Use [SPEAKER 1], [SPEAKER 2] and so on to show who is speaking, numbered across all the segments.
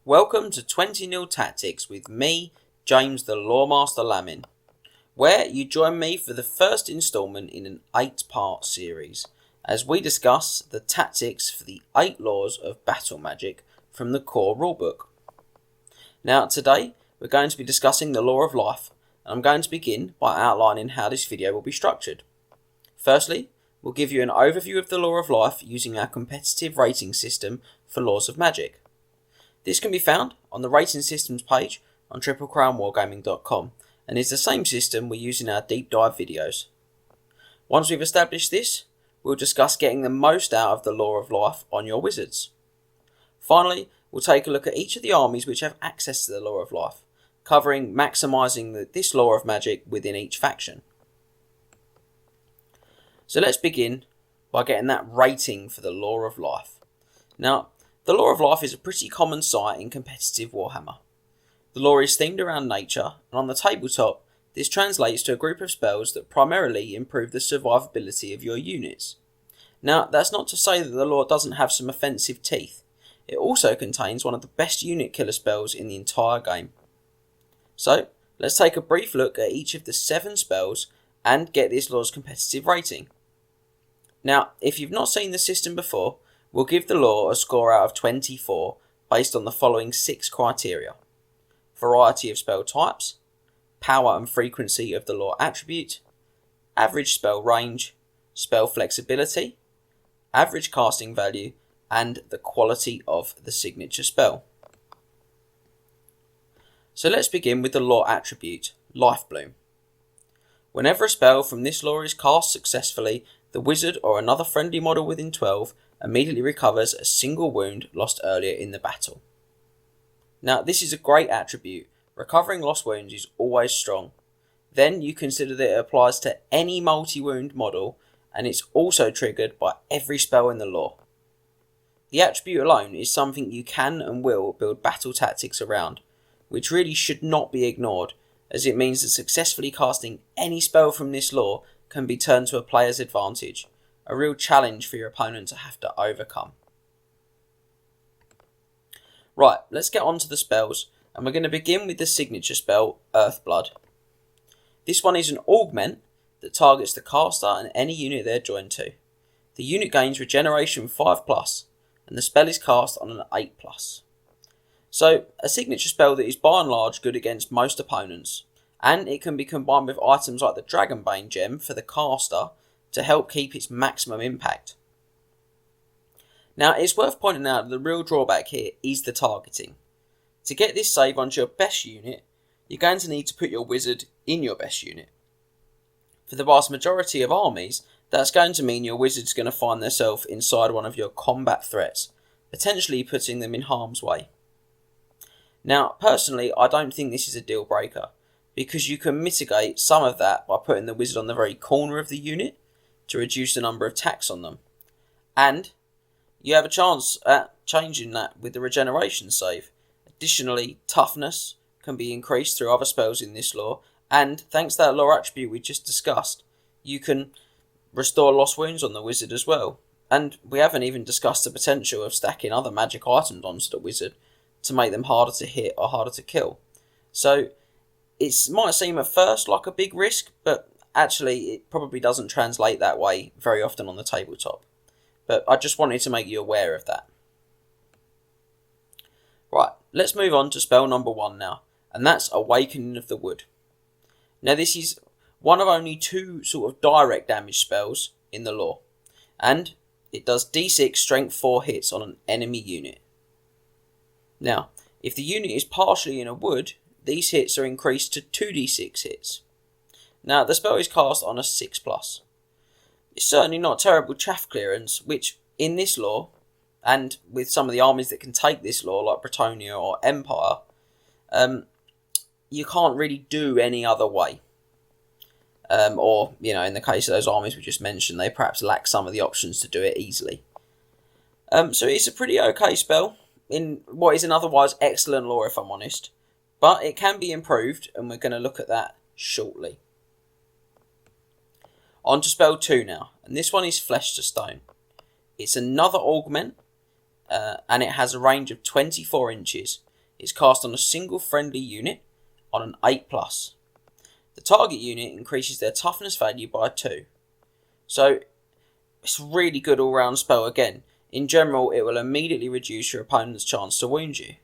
[SPEAKER 1] Welcome to 20-0 Tactics with me, James The Loremaster, where you join me for the first instalment in an 8-part series, as we discuss the tactics for the 8 laws of battle magic from the core rulebook. Now today, we're going to be discussing the Law of Life, and I'm going to begin by outlining how this video will be structured. Firstly, we'll give you an overview of the Law of Life using our competitive rating system for laws of magic. This can be found on the rating systems page on triplecrownwargaming.com and is the same system we use in our deep dive videos. Once we've established this, we'll discuss getting the most out of the Law of Life on your wizards. Finally, we'll take a look at each of the armies which have access to the Law of Life, covering maximising this Law of Magic within each faction. So let's begin by getting that rating for the Law of Life. Now, the Law of Life is a pretty common sight in competitive Warhammer. The law is themed around nature, and on the tabletop, this translates to a group of spells that primarily improve the survivability of your units. Now, that's not to say that the law doesn't have some offensive teeth. It also contains one of the best unit killer spells in the entire game. So, let's take a brief look at each of the 7 spells and get this law's competitive rating. Now, if you've not seen the system before, we'll give the law a score out of 24 based on the following 6 criteria: variety of spell types, power and frequency of the law attribute, average spell range, spell flexibility, average casting value, and the quality of the signature spell. So let's begin with the law attribute, Life Bloom. Whenever a spell from this law is cast successfully, the wizard or another friendly model within 12 immediately recovers a single wound lost earlier in the battle. Now, this is a great attribute. Recovering lost wounds is always strong. Then you consider that it applies to any multi-wound model, and it's also triggered by every spell in the lore. The attribute alone is something you can and will build battle tactics around, which really should not be ignored, as it means that successfully casting any spell from this lore can be turned to a player's advantage, a real challenge for your opponent to have to overcome. Right, let's get on to the spells, and we're going to begin with the signature spell, Earthblood. This one is an augment that targets the caster and any unit they're joined to. The unit gains regeneration 5+, and the spell is cast on an 8+. So, a signature spell that is by and large good against most opponents, and it can be combined with items like the Dragonbane gem for the caster to help keep its maximum impact. Now, it's worth pointing out that the real drawback here is the targeting. To get this save onto your best unit, you're going to need to put your wizard in your best unit. For the vast majority of armies, that's going to mean your wizard's going to find themselves inside one of your combat threats, potentially putting them in harm's way. Now, personally, I don't think this is a deal breaker, because you can mitigate some of that by putting the wizard on the very corner of the unit to reduce the number of attacks on them. And you have a chance at changing that with the regeneration save. Additionally, toughness can be increased through other spells in this lore, and thanks to that lore attribute we just discussed, you can restore lost wounds on the wizard as well. And we haven't even discussed the potential of stacking other magic items onto the wizard to make them harder to hit or harder to kill. So it might seem at first like a big risk, but actually it probably doesn't translate that way very often on the tabletop. But I just wanted to make you aware of that. Right, let's move on to spell number 1 now, and that's Awakening of the Wood. Now, this is one of only 2 sort of direct damage spells in the lore, and it does D6 strength 4 hits on an enemy unit. Now, if the unit is partially in a wood, these hits are increased to 2d6 hits. Now, the spell is cast on a 6+. It's certainly not terrible chaff clearance, which in this lore, and with some of the armies that can take this lore, like Bretonnia or Empire, you can't really do any other way. Or, in the case of those armies we just mentioned, they perhaps lack some of the options to do it easily. So it's a pretty okay spell in what is an otherwise excellent lore, if I'm honest. But it can be improved, and we're going to look at that shortly. On to spell 2 now, and this one is Flesh to Stone. It's another augment, and it has a range of 24 inches, It's cast on a single friendly unit on an 8+. The target unit increases their toughness value by 2. So it's a really good all-round spell again. In general, it will immediately reduce your opponent's chance to wound you.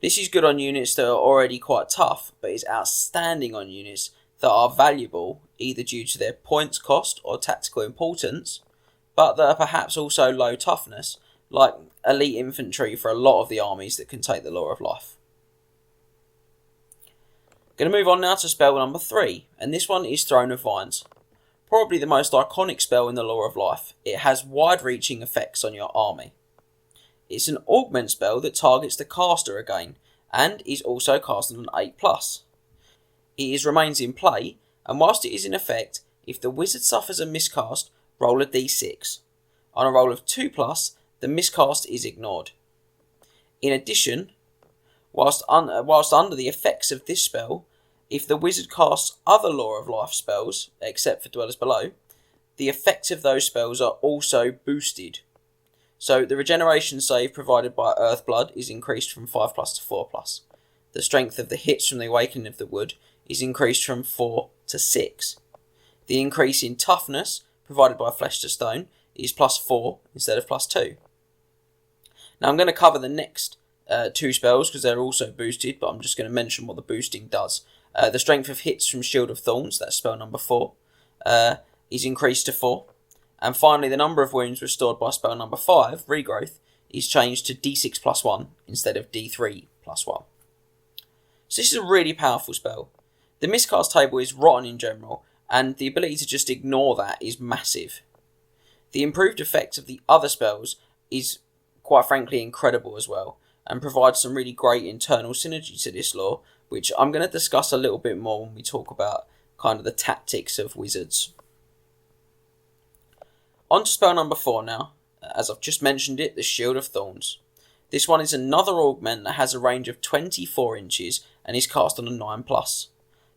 [SPEAKER 1] This is good on units that are already quite tough, but is outstanding on units that are valuable either due to their points cost or tactical importance, but that are perhaps also low toughness, like elite infantry for a lot of the armies that can take the Law of Life. Going to move on now to spell number 3, and this one is Throne of Vines. Probably the most iconic spell in the Law of Life. It has wide-reaching effects on your army. It's an augment spell that targets the caster again, and is also cast on an 8+. It remains in play, and whilst it is in effect, if the wizard suffers a miscast, roll a d6. On a roll of 2+, the miscast is ignored. In addition, whilst under the effects of this spell, if the wizard casts other Law of Life spells, except for Dwellers Below, the effects of those spells are also boosted. So the regeneration save provided by Earthblood is increased from 5+ to 4+. The strength of the hits from the Awakening of the Wood is increased from 4 to 6. The increase in toughness provided by Flesh to Stone is +4 instead of +2. Now I'm going to cover the next 2 spells because they're also boosted, but I'm just going to mention what the boosting does. The strength of hits from Shield of Thorns, that's spell number 4, is increased to 4. And finally, the number of wounds restored by spell number 5, Regrowth, is changed to d6+1 instead of d3+1. So this is a really powerful spell. The miscast table is rotten in general, and the ability to just ignore that is massive. The improved effect of the other spells is quite frankly incredible as well, and provides some really great internal synergy to this lore, which I'm going to discuss a little bit more when we talk about kind of the tactics of wizards. On to spell number 4 now. As I've just mentioned it, the Shield of Thorns. This one is another augment that has a range of 24 inches and is cast on a 9+.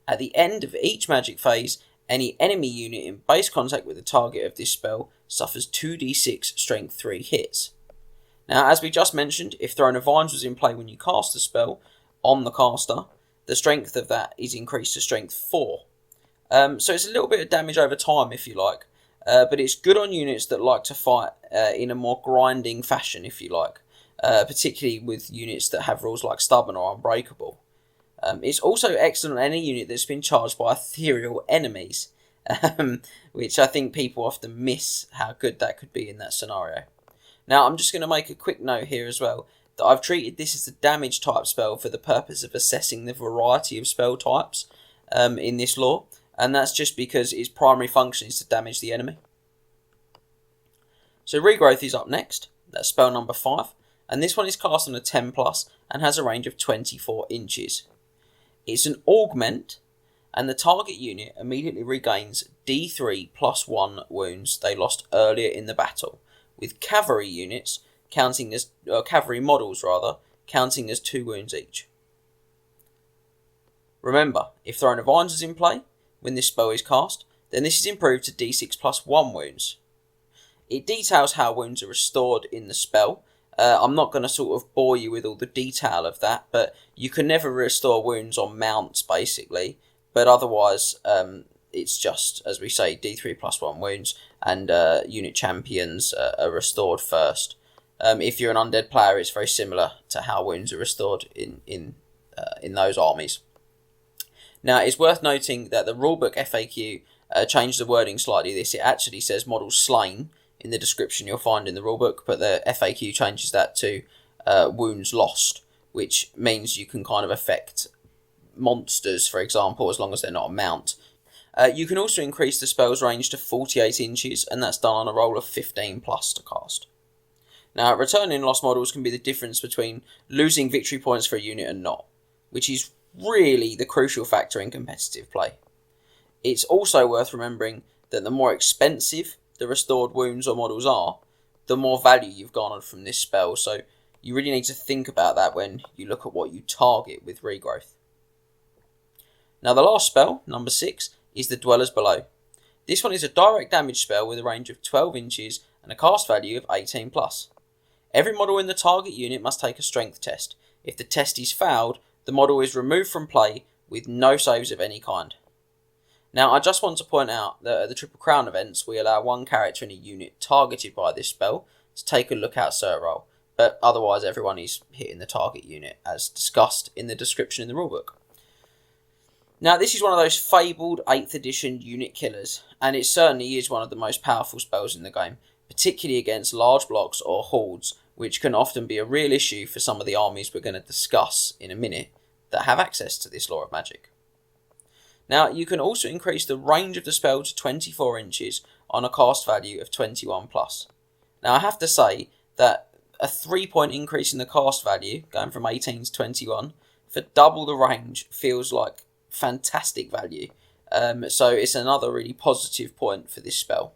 [SPEAKER 1] At the end of each magic phase, any enemy unit in base contact with the target of this spell suffers 2d6 strength 3 hits. Now, as we just mentioned, if Throne of Vines was in play when you cast the spell on the caster, the strength of that is increased to strength 4. So it's a little bit of damage over time, if you like. But it's good on units that like to fight in a more grinding fashion, if you like, particularly with units that have rules like Stubborn or Unbreakable. It's also excellent on any unit that's been charged by ethereal enemies, which I think people often miss how good that could be in that scenario. Now, I'm just going to make a quick note here as well, that I've treated this as a damage type spell for the purpose of assessing the variety of spell types in this lore. And that's just because its primary function is to damage the enemy. So Regrowth is up next. That's spell number 5. And this one is cast on a 10+ and has a range of 24 inches. It's an augment, and the target unit immediately regains d3+1 wounds they lost earlier in the battle, with cavalry units counting as cavalry models counting as 2 wounds each. Remember, if Throne of Vines is in play when this spell is cast, then this is improved to d6+1 wounds. It details how wounds are restored in the spell. I'm not going to sort of bore you with all the detail of that, but you can never restore wounds on mounts, basically. But otherwise, it's just, as we say, d3+1 wounds, and unit champions are restored first. If you're an undead player, it's very similar to how wounds are restored in those armies. Now, it's worth noting that the rulebook FAQ changed the wording slightly. It actually says models slain in the description you'll find in the rulebook, but the FAQ changes that to wounds lost, which means you can kind of affect monsters, for example, as long as they're not a mount. You can also increase the spell's range to 48 inches, and that's done on a roll of 15+ to cast. Now, returning lost models can be the difference between losing victory points for a unit and not, which is really the crucial factor in competitive play. It's also worth remembering that the more expensive the restored wounds or models are, the more value you've garnered from this spell, so you really need to think about that when you look at what you target with Regrowth. Now, the last spell, number 6, is the Dwellers Below. This one is a direct damage spell with a range of 12 inches and a cast value of 18+. Every model in the target unit must take a strength test. If the test is failed, the model is removed from play with no saves of any kind. Now, I just want to point out that at the Triple Crown events, we allow one character in a unit targeted by this spell to take a lookout cert roll, but otherwise everyone is hitting the target unit, as discussed in the description in the rulebook. Now, this is one of those fabled 8th edition unit killers, and it certainly is one of the most powerful spells in the game, particularly against large blocks or hordes, which can often be a real issue for some of the armies we're going to discuss in a minute that have access to this Law of Magic. Now, you can also increase the range of the spell to 24 inches on a cast value of 21 plus. Now, I have to say that a 3-point increase in the cast value, going from 18 to 21, for double the range feels like fantastic value. So it's another really positive point for this spell.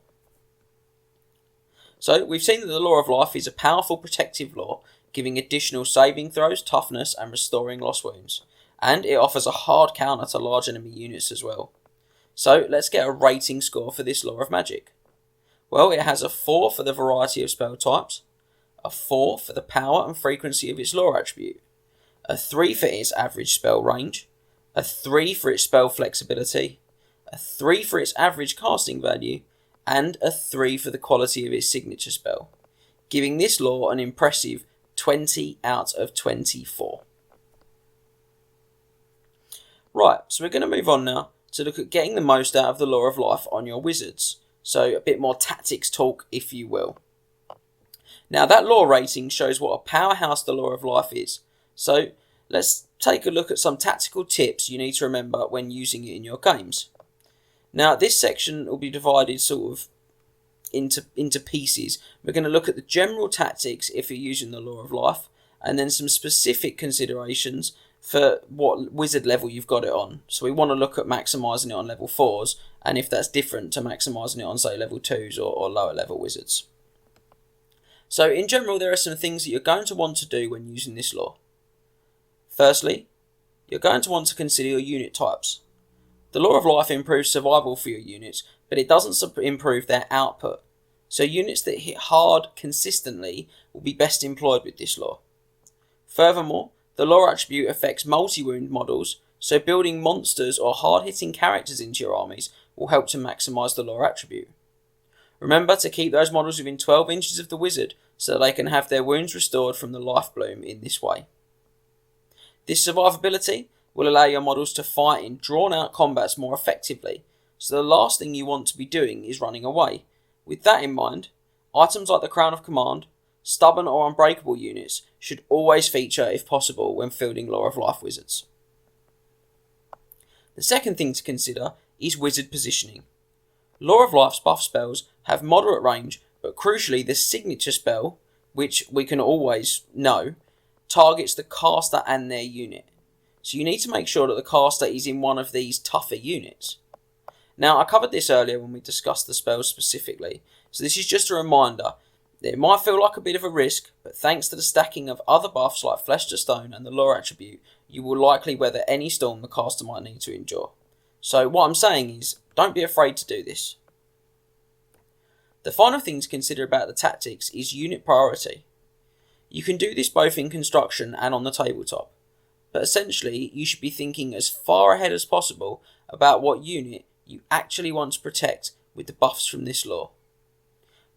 [SPEAKER 1] So we've seen that the Law of Life is a powerful protective law, giving additional saving throws, toughness, and restoring lost wounds. And it offers a hard counter to large enemy units as well. So let's get a rating score for this Law of Magic. Well, it has a 4 for the variety of spell types, a 4 for the power and frequency of its law attribute, a 3 for its average spell range, a 3 for its spell flexibility, a 3 for its average casting value, and a 3 for the quality of its signature spell, giving this law an impressive 20 out of 24. Right, so we're going to move on now to look at getting the most out of the Law of Life on your wizards. So a bit more tactics talk, if you will. Now, that law rating shows what a powerhouse the Law of Life is. So let's take a look at some tactical tips you need to remember when using it in your games. Now, this section will be divided sort of into pieces. We're going to look at the general tactics if you're using the Law of Life, and then some specific considerations for what wizard level you've got it on. So we want to look at maximising it on level 4s, and if that's different to maximising it on, say, level 2s or lower level wizards. So in general, there are some things that you're going to want to do when using this law. Firstly, you're going to want to consider your unit types. The Law of Life improves survival for your units, but it doesn't improve their output. So units that hit hard consistently will be best employed with this law. Furthermore, the law attribute affects multi-wound models, so building monsters or hard-hitting characters into your armies will help to maximise the law attribute. Remember to keep those models within 12 inches of the wizard so that they can have their wounds restored from the life bloom in this way. This survivability will allow your models to fight in drawn-out combats more effectively, so the last thing you want to be doing is running away. With that in mind, items like the Crown of Command, stubborn or unbreakable units should always feature if possible when fielding Law of Life wizards. The second thing to consider is wizard positioning. Law of Life's buff spells have moderate range, but crucially the signature spell, which we can always know, targets the caster and their unit. So you need to make sure that the caster is in one of these tougher units. Now, I covered this earlier when we discussed the spells specifically, so this is just a reminder. It might feel like a bit of a risk, but thanks to the stacking of other buffs like Flesh to Stone and the Law attribute, you will likely weather any storm the caster might need to endure. So what I'm saying is, don't be afraid to do this. The final thing to consider about the tactics is unit priority. You can do this both in construction and on the tabletop, but essentially you should be thinking as far ahead as possible about what unit you actually want to protect with the buffs from this law.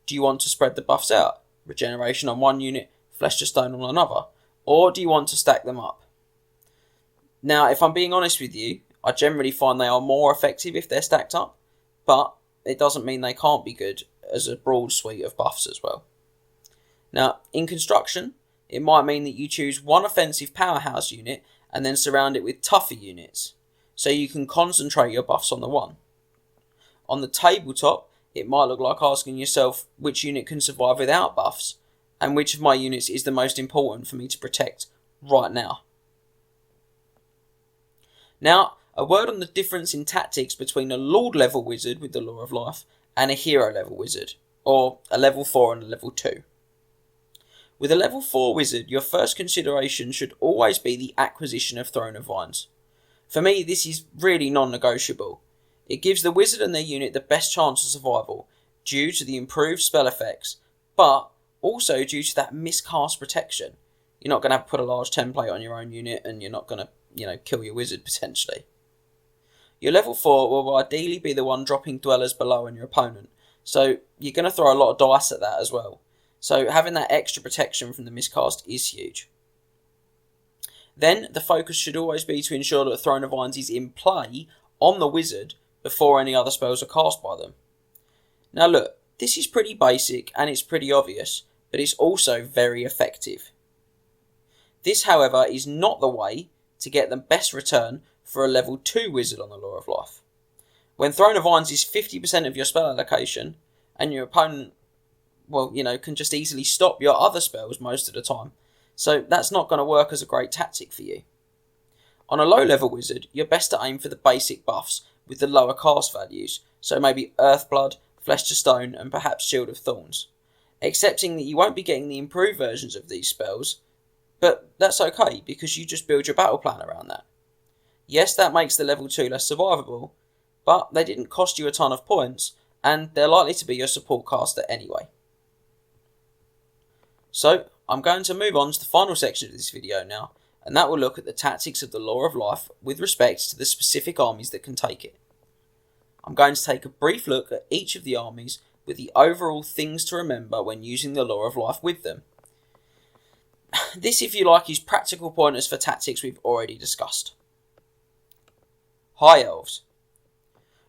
[SPEAKER 1] Do you want to spread the buffs out? Regeneration on one unit, Flesh to Stone on another? Or do you want to stack them up? Now, if I'm being honest with you, I generally find they are more effective if they're stacked up, but it doesn't mean they can't be good as a broad suite of buffs as well. Now, in construction, it might mean that you choose one offensive powerhouse unit and then surround it with tougher units, so you can concentrate your buffs on the one. On the tabletop, it might look like asking yourself which unit can survive without buffs, and which of my units is the most important for me to protect right now. Now, a word on the difference in tactics between a Lord level wizard with the Law of Life and a hero level wizard, or a level 4 and a level 2. With a level 4 wizard, your first consideration should always be the acquisition of Throne of Vines. For me, this is really non-negotiable. It gives the wizard and their unit the best chance of survival due to the improved spell effects, but also due to that miscast protection. You're not going to have to put a large template on your own unit, and you're not going to, kill your wizard potentially. Your level 4 will ideally be the one dropping dwellers below on your opponent, so you're going to throw a lot of dice at that as well. So having that extra protection from the miscast is huge. Then the focus should always be to ensure that Throne of Vines is in play on the wizard before any other spells are cast by them. Now look, this is pretty basic and it's pretty obvious, but it's also very effective. This, however, is not the way to get the best return for a level 2 wizard on the Law of Life. When Throne of Vines is 50% of your spell allocation, and your opponent, can just easily stop your other spells most of the time, so that's not going to work as a great tactic for you. On a low level wizard, you're best to aim for the basic buffs with the lower cast values, so maybe Earthblood, Flesh to Stone, and perhaps Shield of Thorns. Accepting that you won't be getting the improved versions of these spells, but that's okay, because you just build your battle plan around that. Yes, that makes the level 2 less survivable, but they didn't cost you a ton of points, and they're likely to be your support caster anyway. So, I'm going to move on to the final section of this video now, and that will look at the tactics of the Law of Life with respect to the specific armies that can take it. I'm going to take a brief look at each of the armies with the overall things to remember when using the Law of Life with them. This, if you like, is practical pointers for tactics we've already discussed. High Elves.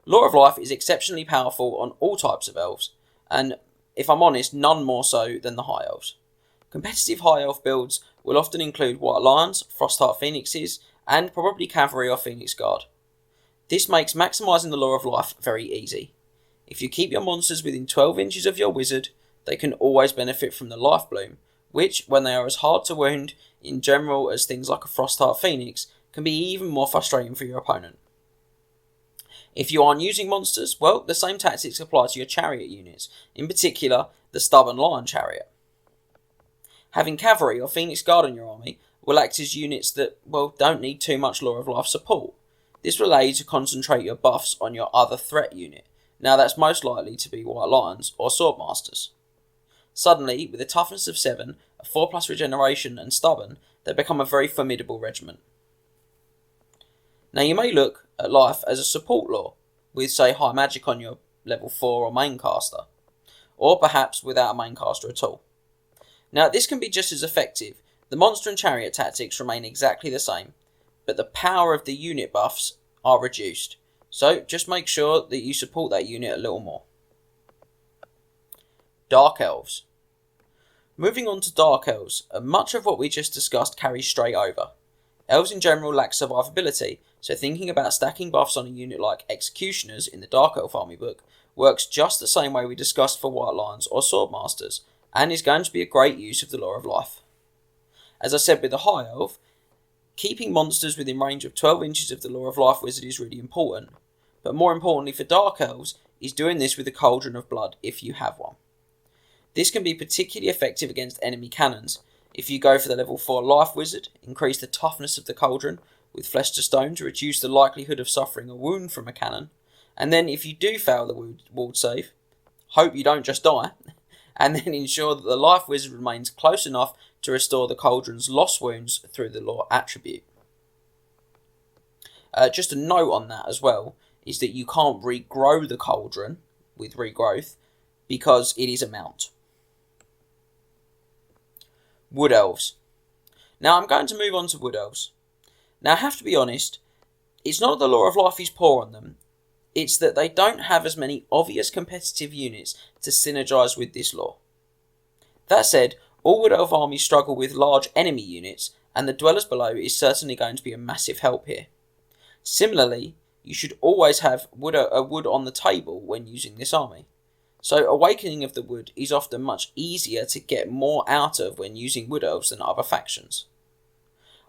[SPEAKER 1] Law of Life is exceptionally powerful on all types of elves, and if I'm honest, none more so than the High Elves. Competitive High Elf builds will often include White Lions, Frostheart Phoenixes, and probably Cavalry or Phoenix Guard. This makes maximising the Law of Life very easy. If you keep your monsters within 12 inches of your wizard, they can always benefit from the Life Bloom, which, when they are as hard to wound in general as things like a Frostheart Phoenix, can be even more frustrating for your opponent. If you aren't using monsters, well, the same tactics apply to your chariot units, in particular the Stubborn Lion Chariot. Having Cavalry or Phoenix Guard in your army will act as units that, don't need too much Law of Life support. This will allow you to concentrate your buffs on your other threat unit. Now that's most likely to be White Lions or Swordmasters. Suddenly, with a toughness of 7, a 4+ regeneration and stubborn, they become a very formidable regiment. Now you may look at life as a support law, with say high magic on your level 4 or main caster, or perhaps without a main caster at all. Now this can be just as effective. The monster and chariot tactics remain exactly the same, but the power of the unit buffs are reduced, so just make sure that you support that unit a little more. Dark Elves. Moving on to Dark Elves, much of what we just discussed carries straight over. Elves in general lack survivability, so thinking about stacking buffs on a unit like Executioners in the Dark Elf Army book works just the same way we discussed for White Lions or Swordmasters, and is going to be a great use of the Law of Life. As I said with the High Elf, keeping monsters within range of 12 inches of the Law of Life wizard is really important, but more importantly for Dark Elves is doing this with a Cauldron of Blood if you have one. This can be particularly effective against enemy cannons. If you go for the level 4 Life Wizard, increase the toughness of the Cauldron with Flesh to Stone to reduce the likelihood of suffering a wound from a cannon, and then if you do fail the ward save, hope you don't just die, and then ensure that the Life Wizard remains close enough to restore the Cauldron's lost wounds through the Law attribute. Just a note on that as well, is that you can't regrow the Cauldron with regrowth, because it is a mount. Wood Elves. Now I'm going to move on to Wood Elves. Now I have to be honest, it's not that the Law of Life is poor on them, it's that they don't have as many obvious competitive units to synergise with this law. That said, all Wood Elf armies struggle with large enemy units, and the Dwellers Below is certainly going to be a massive help here. Similarly, you should always have a wood on the table when using this army. So Awakening of the Wood is often much easier to get more out of when using Wood Elves than other factions.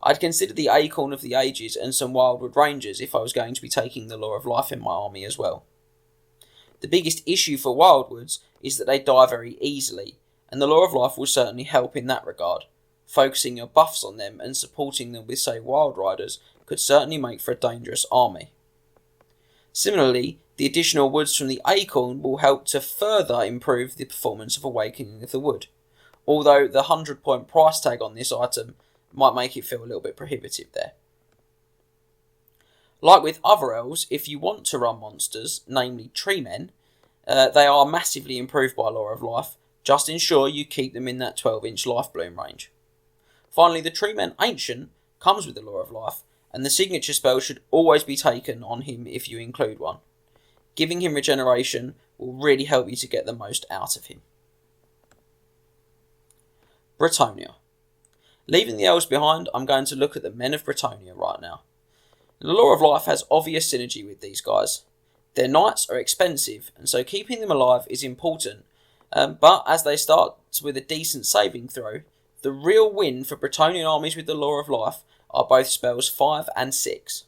[SPEAKER 1] I'd consider the Acorn of the Ages and some Wildwood Rangers if I was going to be taking the Law of Life in my army as well. The biggest issue for Wildwoods is that they die very easily, and the Law of Life will certainly help in that regard. Focusing your buffs on them and supporting them with, say, Wild Riders could certainly make for a dangerous army. Similarly, the additional woods from the Acorn will help to further improve the performance of Awakening of the Wood. although the 100-point price tag on this item might make it feel a little bit prohibitive there. Like with other elves, if you want to run monsters, namely tree men, they are massively improved by Law of Life. Just ensure you keep them in that 12-inch life bloom range. Finally, the tree men Ancient comes with the Law of Life, and the signature spell should always be taken on him if you include one. Giving him regeneration will really help you to get the most out of him. Bretonia. Leaving the elves behind, I'm going to look at the men of Bretonia right now. The Law of Life has obvious synergy with these guys. Their knights are expensive, and so keeping them alive is important, but as they start with a decent saving throw, the real win for Bretonian armies with the Law of Life are both spells 5 and 6.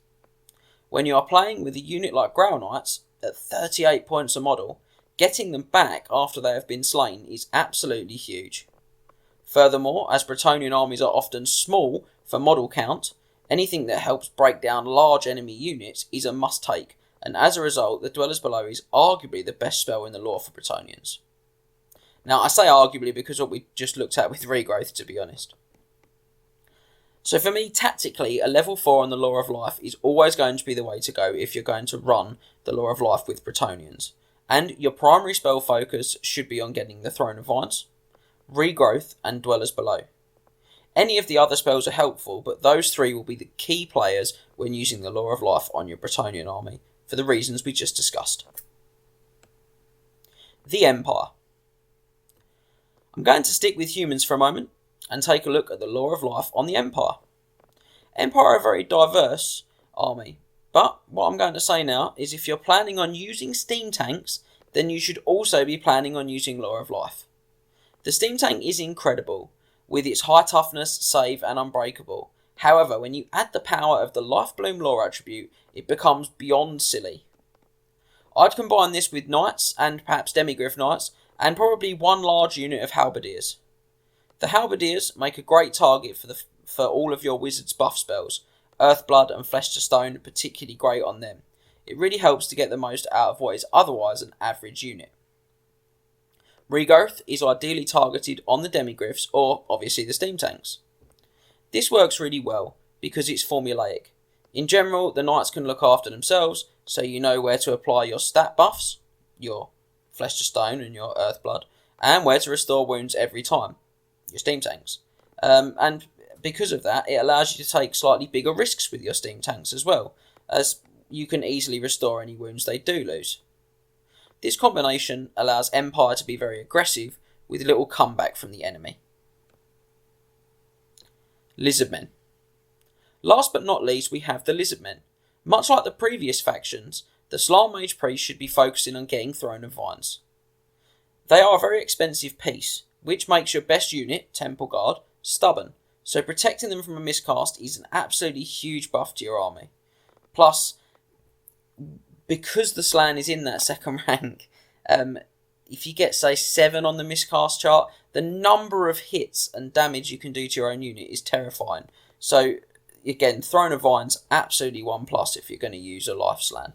[SPEAKER 1] When you are playing with a unit like Grail Knights, at 38 points a model, getting them back after they have been slain is absolutely huge. Furthermore, as Bretonian armies are often small for model count, anything that helps break down large enemy units is a must-take, and as a result, the Dwellers Below is arguably the best spell in the lore for Bretonians. Now, I say arguably because what we just looked at with Regrowth, to be honest. So for me, tactically, a level 4 on the Law of Life is always going to be the way to go if you're going to run the Law of Life with Bretonians. And your primary spell focus should be on getting the Throne of Vines, Regrowth, and Dwellers Below. Any of the other spells are helpful, but those three will be the key players when using the Law of Life on your Bretonian army, for the reasons we just discussed. The Empire. I'm going to stick with humans for a moment and take a look at the Law of Life on the Empire. Empire are a very diverse army, but what I'm going to say now is if you're planning on using steam tanks, then you should also be planning on using Law of Life. The steam tank is incredible, with its high toughness, save, and unbreakable. However, when you add the power of the Life Bloom lore attribute, it becomes beyond silly. I'd combine this with knights, and perhaps demigryph knights, and probably one large unit of halberdiers. The halberdiers make a great target for all of your wizard's buff spells. Earthblood and Flesh to Stone are particularly great on them. It really helps to get the most out of what is otherwise an average unit. Regrowth is ideally targeted on the demigryphs or, obviously, the steam tanks. This works really well because it's formulaic. In general, the knights can look after themselves, so you know where to apply your stat buffs, your Flesh to Stone and your Earthblood, and where to restore wounds every time, your steam tanks. And because of that, it allows you to take slightly bigger risks with your steam tanks as well, as you can easily restore any wounds they do lose. This combination allows Empire to be very aggressive with little comeback from the enemy. Lizardmen. Last but not least, we have the Lizardmen. Much like the previous factions, the Slar Mage Priest should be focusing on getting Throne of Vines. They are a very expensive piece, which makes your best unit, Temple Guard, stubborn, so protecting them from a miscast is an absolutely huge buff to your army. Plus, because the Slan is in that second rank, if you get, say, 7 on the miscast chart, the number of hits and damage you can do to your own unit is terrifying. So, again, Throne of Vines, absolutely 1+ if you're going to use a Life Slan.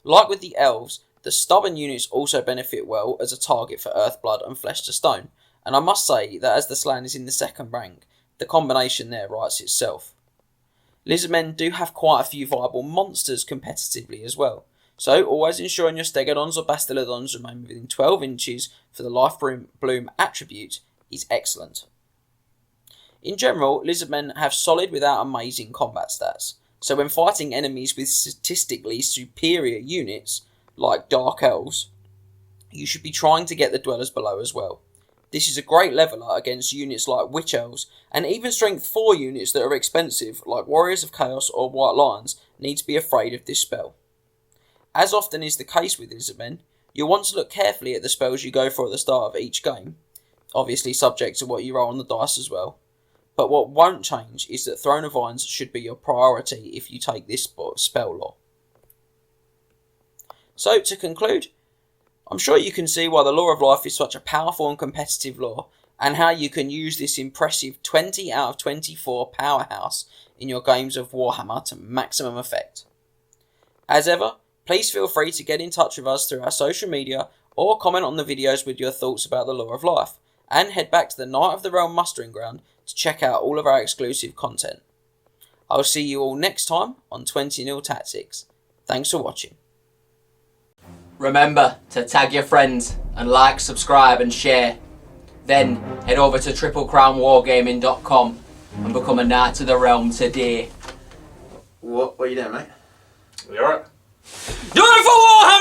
[SPEAKER 1] Like with the Elves, the stubborn units also benefit well as a target for Earthblood and Flesh to Stone, and I must say that as the Slan is in the second rank, the combination there writes itself. Lizardmen do have quite a few viable monsters competitively as well, so always ensuring your Stegodons or Bastiladons remain within 12 inches for the Life Bloom attribute is excellent. In general, Lizardmen have solid without amazing combat stats, so when fighting enemies with statistically superior units, like Dark Elves, you should be trying to get the Dwellers Below as well. This is a great leveler against units like Witch Elves, and even Strength 4 units that are expensive, like Warriors of Chaos or White Lions, need to be afraid of this spell. As often is the case with Lizardmen, you'll want to look carefully at the spells you go for at the start of each game, obviously subject to what you roll on the dice as well. But what won't change is that Throne of Vines should be your priority if you take this spell lore. So, to conclude, I'm sure you can see why the Law of Life is such a powerful and competitive lore, and how you can use this impressive 20 out of 24 powerhouse in your games of Warhammer to maximum effect. As ever, please feel free to get in touch with us through our social media or comment on the videos with your thoughts about the Law of Life, and head back to the Night of the Realm mustering ground to check out all of our exclusive content. I'll see you all next time on 20 Tactics. Thanks for watching.
[SPEAKER 2] Remember to tag your friends and like, subscribe and share. Then head over to triplecrownwargaming.com and become a Knight of the Realm today.
[SPEAKER 3] What are you doing, mate?
[SPEAKER 4] You alright?
[SPEAKER 2] Do it for Warhammer!